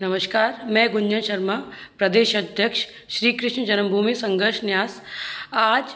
नमस्कार, मैं गुंजन शर्मा, प्रदेश अध्यक्ष श्री कृष्ण जन्मभूमि संघर्ष न्यास। आज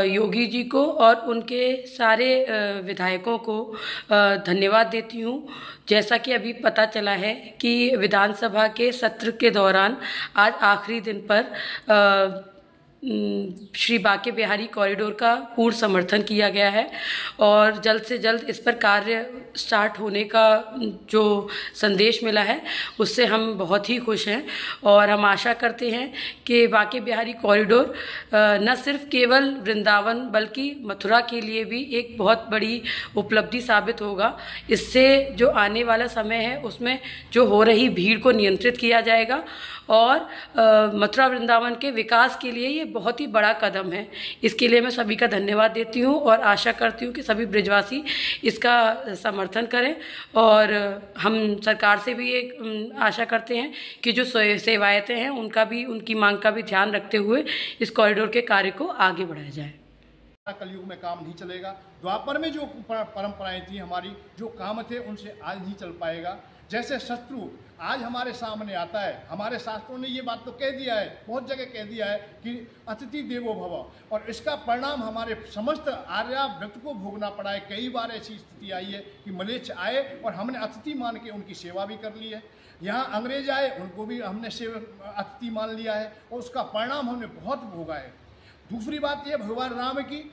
योगी जी को और उनके सारे विधायकों को धन्यवाद देती हूँ। जैसा कि अभी पता चला है कि विधानसभा के सत्र के दौरान आज आखिरी दिन पर श्री बांके बिहारी कॉरिडोर का पूर्ण समर्थन किया गया है और जल्द से जल्द इस पर कार्य स्टार्ट होने का जो संदेश मिला है उससे हम बहुत ही खुश हैं और हम आशा करते हैं कि बांके बिहारी कॉरिडोर न सिर्फ केवल वृंदावन बल्कि मथुरा के लिए भी एक बहुत बड़ी उपलब्धि साबित होगा। इससे जो आने वाला समय है उसमें जो हो रही भीड़ को नियंत्रित किया जाएगा और मथुरा वृंदावन के विकास के लिए ये बहुत ही बड़ा कदम है। इसके लिए मैं सभी का धन्यवाद देती हूँ और आशा करती हूँ कि सभी ब्रिजवासी इसका समर्थन करें और हम सरकार से भी एक आशा करते हैं कि जो सेवायतें हैं उनकी मांग का भी ध्यान रखते हुए इस कॉरिडोर के कार्य को आगे बढ़ाया जाए। कलयुग में काम नहीं चलेगा। द्वापर में जो परंपराएं थी हमारी, जो काम थे, उनसे आज नहीं चल पाएगा। जैसे शत्रु आज हमारे सामने आता है, हमारे शास्त्रों ने ये बात तो कह दिया है, बहुत जगह कह दिया है कि अतिथि देवो भव, और इसका परिणाम हमारे समस्त आर्यावर्त को भोगना पड़ा है। कई बार ऐसी स्थिति आई है कि मलेच्छ आए और हमने अतिथि मान के उनकी सेवा भी कर ली है। यहाँ अंग्रेज आए, उनको भी हमने अतिथि मान लिया है और उसका परिणाम हमने बहुत भोगा है। दूसरी बात यह, भगवान राम की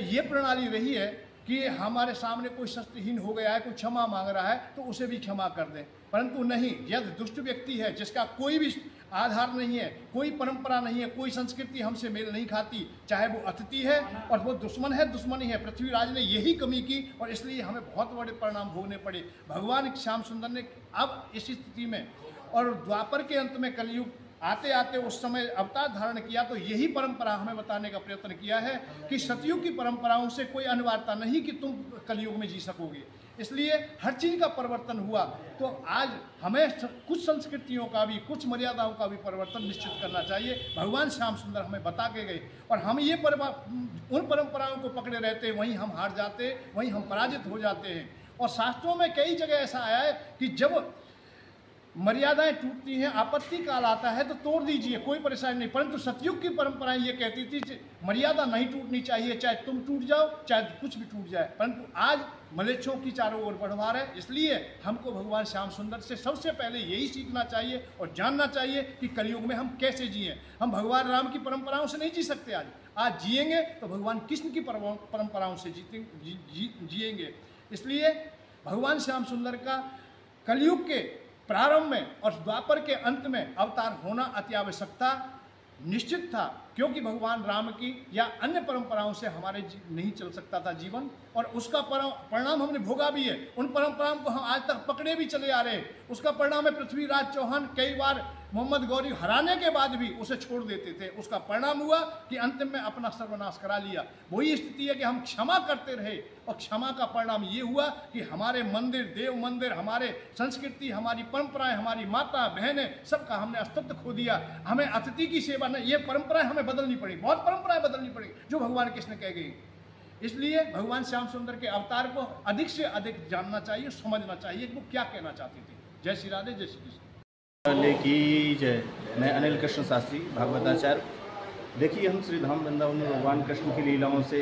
ये प्रणाली रही है कि हमारे सामने कोई शस्त्रहीन हो गया है, कोई क्षमा मांग रहा है तो उसे भी क्षमा कर दें, परंतु नहीं, यदि दुष्ट व्यक्ति है जिसका कोई भी आधार नहीं है, कोई परंपरा नहीं है, कोई संस्कृति हमसे मेल नहीं खाती, चाहे वो अतिथि है और वो दुश्मन है, दुश्मनी है। पृथ्वीराज ने यही कमी की और इसलिए हमें बहुत बड़े परिणाम भोगने पड़े। भगवान श्याम सुंदर ने अब इस स्थिति में और द्वापर के अंत में कलयुग आते आते उस समय अवतार धारण किया तो यही परंपरा हमें बताने का प्रयत्न किया है कि सतयुग की परंपराओं से कोई अनिवार्यता नहीं कि तुम कलयुग में जी सकोगे। इसलिए हर चीज़ का परिवर्तन हुआ तो आज हमें कुछ संस्कृतियों का भी, कुछ मर्यादाओं का भी परिवर्तन निश्चित करना चाहिए। भगवान श्याम सुंदर हमें बता के गए और हम ये उन परंपराओं को पकड़े रहते, वहीं हम हार जाते, वहीं हम पराजित हो जाते हैं। और शास्त्रों में कई जगह ऐसा आया है कि जब मर्यादाएं टूटती हैं, आपत्ति काल आता है तो तोड़ दीजिए, कोई परेशानी नहीं। परंतु सतयुग की परंपराएं ये कहती थी मर्यादा नहीं टूटनी चाहिए, चाहे तुम टूट जाओ चाहे कुछ भी टूट जाए। परंतु आज मलेच्छों की चारों ओर बढ़वार है, इसलिए हमको भगवान श्याम सुंदर से सबसे पहले यही सीखना चाहिए और जानना चाहिए कि कलयुग में हम कैसे जिएं। हम भगवान राम की परंपराओं से नहीं जी सकते। आज जिएंगे तो भगवान कृष्ण की परंपराओं से जिएंगे। इसलिए भगवान श्याम सुंदर का कलयुग के प्रारंभ में और द्वापर के अंत में अवतार होना अति आवश्यकता निश्चित था, क्योंकि भगवान राम की या अन्य परंपराओं से हमारे नहीं चल सकता था जीवन, और उसका परिणाम हमने भोगा भी है। उन परंपराओं को हम आज तक पकड़े भी चले आ रहे हैं। उसका परिणाम है पृथ्वीराज चौहान कई बार मोहम्मद गौरी हराने के बाद भी उसे छोड़ देते थे। उसका परिणाम हुआ कि अंतिम में अपना सर्वनाश करा लिया। वही स्थिति है कि हम क्षमा करते रहे और क्षमा का परिणाम ये हुआ कि हमारे मंदिर, देव मंदिर, हमारे संस्कृति, हमारी परंपराएं, हमारी माता बहनें, सबका हमने अस्तित्व खो दिया। हमें अतिथि की सेवा नहीं, ये परंपराएं हमें बदलनी पड़ी, बहुत परंपराएं बदलनी पड़ी जो भगवान कृष्ण कह गई। इसलिए भगवान श्याम सुंदर के अवतार को अधिक से अधिक जानना चाहिए, समझना चाहिए कि वो क्या कहना चाहते थे। जय श्री राधे, जय श्री कृष्ण की जय। मैं अनिल कृष्ण शास्त्री, भागवताचार्य। देखिए, हम श्री धाम वृंदावन में भगवान कृष्ण की लीलाओं से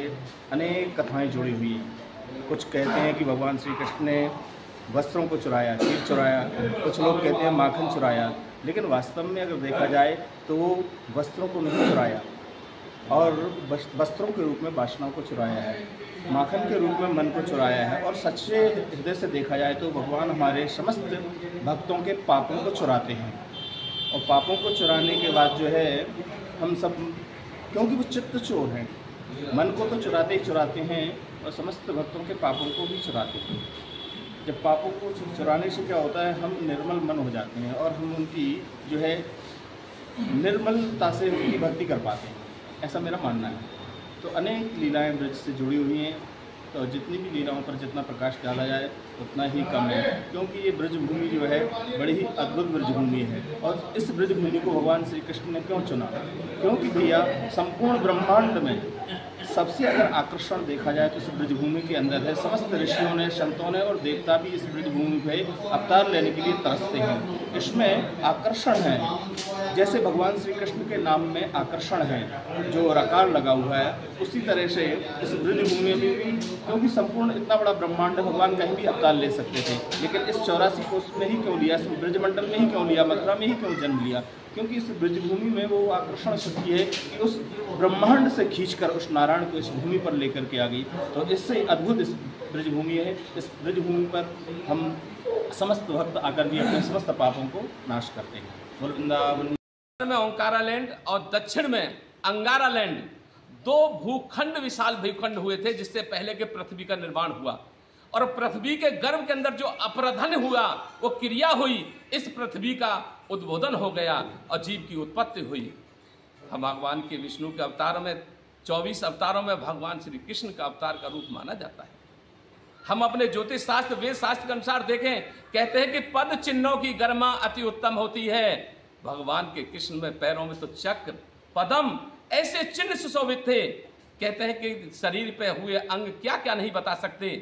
अनेक कथाएं जुड़ी हुई हैं। कुछ कहते हैं कि भगवान श्री कृष्ण ने वस्त्रों को चुराया, खीर चुराया, कुछ लोग कहते हैं माखन चुराया, लेकिन वास्तव में अगर देखा जाए तो वो वस्त्रों को नहीं चुराया और वस्त्रों के रूप में वासनाओं को चुराया है, माखन के रूप में मन को चुराया है। और सच्चे हृदय से देखा जाए तो भगवान हमारे समस्त भक्तों के पापों को चुराते हैं। और पापों को चुराने के बाद जो है हम सब, क्योंकि वो चित्त चोर हैं, मन को तो चुराते ही चुराते हैं और समस्त भक्तों के पापों को भी चुराते हैं। जब पापों को चुराने से क्या होता है, हम निर्मल मन हो जाते हैं और हम उनकी जो है निर्मलता से उनकी भक्ति कर पाते हैं, ऐसा मेरा मानना है। तो अनेक लीलाएं ब्रज से जुड़ी हुई हैं, तो जितनी भी लीलाओं पर जितना प्रकाश डाला जाए उतना ही कम है, क्योंकि ये ब्रजभूमि जो है बड़ी ही अद्भुत ब्रजभूमि है। और इस ब्रजभूमि को भगवान श्री कृष्ण ने क्यों चुना? क्योंकि भैया संपूर्ण ब्रह्मांड में सबसे अगर आकर्षण देखा जाए तो इस ब्रजभूमि के अंदर है। समस्त ऋषियों ने, संतों ने और देवता भी इस ब्रजभूमि पे अवतार लेने के लिए तरसते हैं। इसमें आकर्षण है, जैसे भगवान श्री कृष्ण के नाम में आकर्षण है, जो रकार लगा हुआ है, उसी तरह से इस ब्रजभूमि में भी, क्योंकि संपूर्ण इतना बड़ा ब्रह्मांड भगवान कहीं भी अवतार ले सकते थे, लेकिन इस 84 कोष में ही क्यों लिया, इस ब्रजमंडल में ही क्यों लिया, मथुरा में ही क्यों जन्म लिया? क्योंकि इस ब्रजभूमि में वो आकर्षण शक्ति है कि उस ब्रह्मांड से खींचकर उस नारायण को इस भूमि पर लेकर के आ गई। तो इससे अद्भुत इस ब्रजभूमि है। इस ब्रजभूमि पर हम समस्त भक्त आकर भी अपने समस्त पापों को नाश करते हैं। बोल वृंदावन में ओंकारा लैंड और दक्षिण में अंगारा लैंड, दो भूखंड, विशाल भूखंड हुए थे जिससे पहले के पृथ्वी का निर्माण हुआ। और पृथ्वी के गर्भ के अंदर जो अपरधन हुआ, वो क्रिया हुई, इस पृथ्वी का उद्बोधन हो गया और जीव की उत्पत्ति हुई। हम भगवान के विष्णु के अवतार में 24 अवतारों में भगवान श्री कृष्ण का अवतार का रूप माना जाता है। हम अपने ज्योतिष शास्त्र, वेद शास्त्र के अनुसार देखें, कहते हैं कि पद चिन्हों की गरिमा अति उत्तम होती है। भगवान के कृष्ण में पैरों में तो चक्र, पदम, ऐसे चिन्ह सुशोभित थे। कहते हैं कि शरीर पे हुए अंग क्या क्या नहीं बता सकते।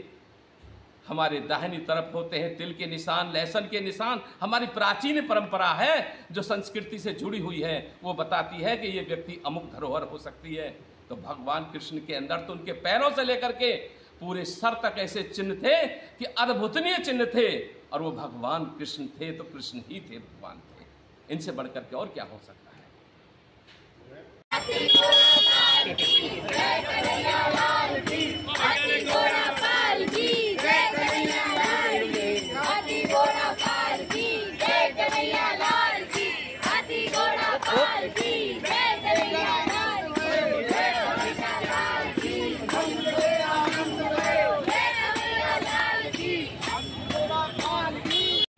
हमारे दाहिनी तरफ होते हैं तिल के निशान, लहसुन के निशान। हमारी प्राचीन परंपरा है जो संस्कृति से जुड़ी हुई है, वो बताती है कि ये व्यक्ति अमुक धरोहर हो सकती है। तो भगवान कृष्ण के अंदर तो उनके पैरों से लेकर के पूरे सर तक ऐसे चिन्ह थे कि अद्भुतनीय चिन्ह थे। और वो भगवान कृष्ण थे तो कृष्ण ही थे, भगवान थे। इनसे बढ़कर के और क्या हो सकता है।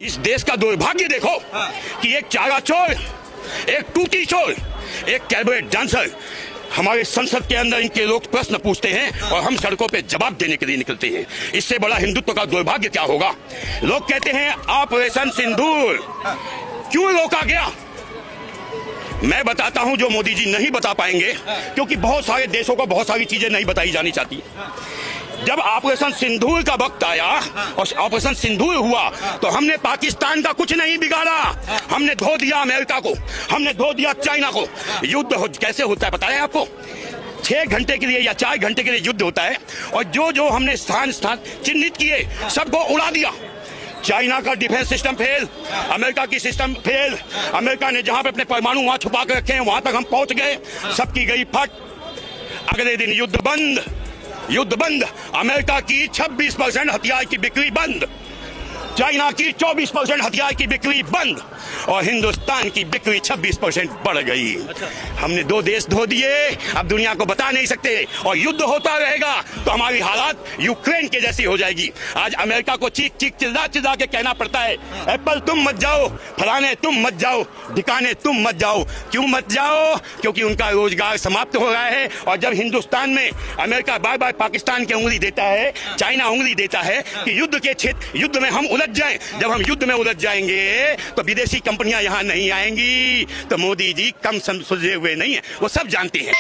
इस देश का दुर्भाग्य देखो कि एक चारा चोर, एक टूटी चोर, एक कैबरेट डांसर हमारे संसद के अंदर इनके लोग प्रश्न पूछते हैं और हम सड़कों पे जवाब देने के लिए निकलते हैं। इससे बड़ा हिंदुत्व का दुर्भाग्य क्या होगा। लोग कहते हैं ऑपरेशन सिंदूर क्यों रोका गया। मैं बताता हूं जो मोदी जी नहीं बता पाएंगे, क्योंकि बहुत सारे देशों को बहुत सारी चीजें नहीं बताई जानी चाहती। जब ऑपरेशन सिंदूर का वक्त आया और ऑपरेशन सिंदूर हुआ तो हमने पाकिस्तान का कुछ नहीं बिगाड़ा। हमने धो दिया अमेरिका को, हमने धो दिया चाइना को। युद्ध कैसे होता है पता है आपको? 6 घंटे के लिए या 4 घंटे के लिए युद्ध होता है और जो जो हमने स्थान चिन्हित किए सबको उड़ा दिया। चाइना का डिफेंस सिस्टम फेल, अमेरिका की सिस्टम फेल। अमेरिका ने जहां पे अपने परमाणु वहां छुपा कर रखे हैं वहां तक हम पहुंच गए, सबकी गई फट। अगले दिन युद्ध बंद, युद्ध बंद। अमेरिका की 26% हथियार की बिक्री बंद, चाइना की 24% हथियार की बिक्री बंद और हिंदुस्तान की बिक्री 26% बढ़ गई। हमने 2 देश धो दिए, अब दुनिया को बता नहीं सकते और युद्ध होता रहेगा तो हमारी हालात यूक्रेन के जैसी हो जाएगी। आज अमेरिका को चीख चीख चिल्ला चिल्ला के कहना पड़ता है एप्पल तुम मत जाओ, फलाने तुम मत जाओ, ढिकाने तुम मत जाओ। क्यों मत जाओ? क्योंकि उनका रोजगार समाप्त हो रहा है। और जब हिंदुस्तान में अमेरिका बार बार पाकिस्तान की उंगली देता है, चाइना उंगली देता है कि युद्ध के क्षेत्र, युद्ध में हम उलझ जाएं, जब हम युद्ध में उलझ जाएंगे तो विदेशी कंपनियां यहां नहीं आएंगी। तो मोदी जी कम सुलझे हुए नहीं है, वो सब जानते हैं।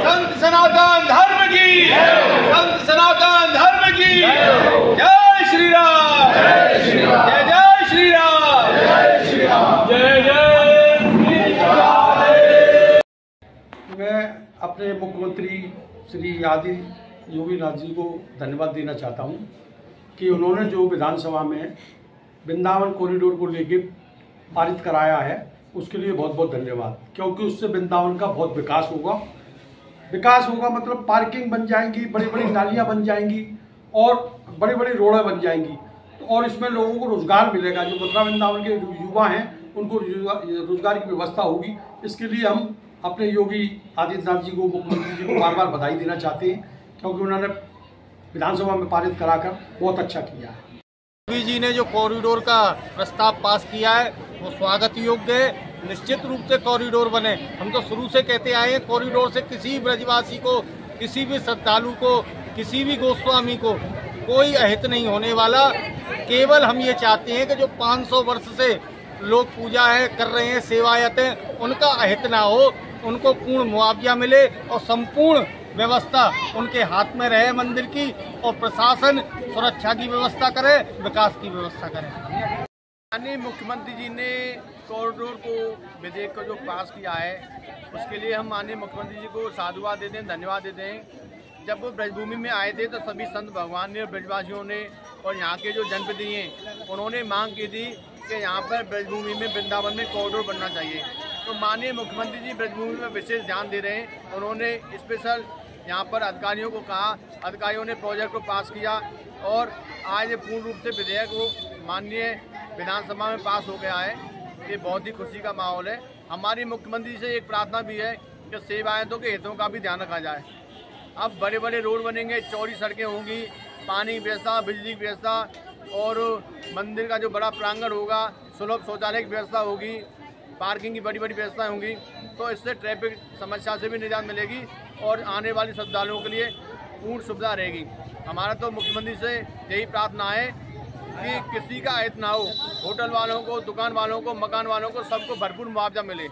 संत सनातन धर्म की, संत सनातन धर्म की जय श्री राम, जय श्री राम, जय जय श्री राम, जय श्री राम, जय जय श्री राम। मैं अपने मुख्यमंत्री श्री आदि योगीनाथ जी को धन्यवाद देना चाहता हूं कि उन्होंने जो विधानसभा में वृंदावन कॉरिडोर को लेके पारित कराया है उसके लिए बहुत बहुत धन्यवाद। क्योंकि उससे वृंदावन का बहुत विकास होगा। विकास होगा मतलब पार्किंग बन जाएंगी, बड़ी बड़ी नालियां बन जाएंगी और बड़ी बड़ी रोडें बन जाएंगी। तो और इसमें लोगों को रोजगार मिलेगा। जो मथुरा वृंदावन के युवा हैं उनको रोजगार की व्यवस्था होगी। इसके लिए हम अपने योगी आदित्यनाथ जी को, मुख्यमंत्री जी को बार बार बधाई देना चाहते हैं, क्योंकि उन्होंने विधानसभा में पारित कराकर बहुत अच्छा किया है। योगी जी ने जो कॉरिडोर का प्रस्ताव पास किया है वो स्वागत योग्य है। निश्चित रूप से कॉरिडोर बने। हम तो शुरू से कहते आए हैं कॉरिडोर से किसी ब्रजवासी को, किसी भी श्रद्धालु को, किसी भी गोस्वामी को कोई अहित नहीं होने वाला। केवल हम ये चाहते हैं कि जो 500 वर्ष से लोग पूजा है कर रहे हैं, सेवायत है, उनका अहित ना हो, उनको पूर्ण मुआवजा मिले और संपूर्ण व्यवस्था उनके हाथ में रहे मंदिर की, और प्रशासन सुरक्षा की व्यवस्था करे, विकास की व्यवस्था करे। माननीय मुख्यमंत्री जी ने कॉरिडोर को विधेयक को जो पास किया है, उसके लिए हम माननीय मुख्यमंत्री जी को साधुवाद देते हैं, धन्यवाद देते हैं। जब वो ब्रजभूमि में आए थे तो सभी संत भगवान ने, ब्रजवासियों ने और यहाँ के जो जनप्रतिनिधि हैं उन्होंने मांग की थी कि यहाँ पर ब्रजभूमि में, वृंदावन में कॉरिडोर बनना चाहिए। तो माननीय मुख्यमंत्री जी ब्रजभूमि में विशेष ध्यान दे रहे हैं। उन्होंने स्पेशल यहाँ पर अधिकारियों को कहा, अधिकारियों ने प्रोजेक्ट को पास किया और आज पूर्ण रूप से विधेयक वो माननीय विधानसभा में पास हो गया है। ये बहुत ही खुशी का माहौल है। हमारी मुख्यमंत्री से एक प्रार्थना भी है कि सेवायतों के हितों का भी ध्यान रखा जाए। अब बड़े बड़े रोड बनेंगे, चौड़ी सड़कें होंगी, पानी की व्यवस्था, बिजली की व्यवस्था और मंदिर का जो बड़ा प्रांगण होगा, सुलभ शौचालय की व्यवस्था होगी, पार्किंग की बड़ी बड़ी व्यवस्थाएं होंगी, तो इससे ट्रैफिक समस्या से भी निजात मिलेगी और आने वाले श्रद्धालुओं के लिए पूर्ण सुविधा रहेगी। हमारा तो मुख्यमंत्री से यही प्रार्थना है कि किसी का अहित ना हो, होटल वालों को, दुकान वालों को, मकान वालों को, सबको भरपूर मुआवजा मिले।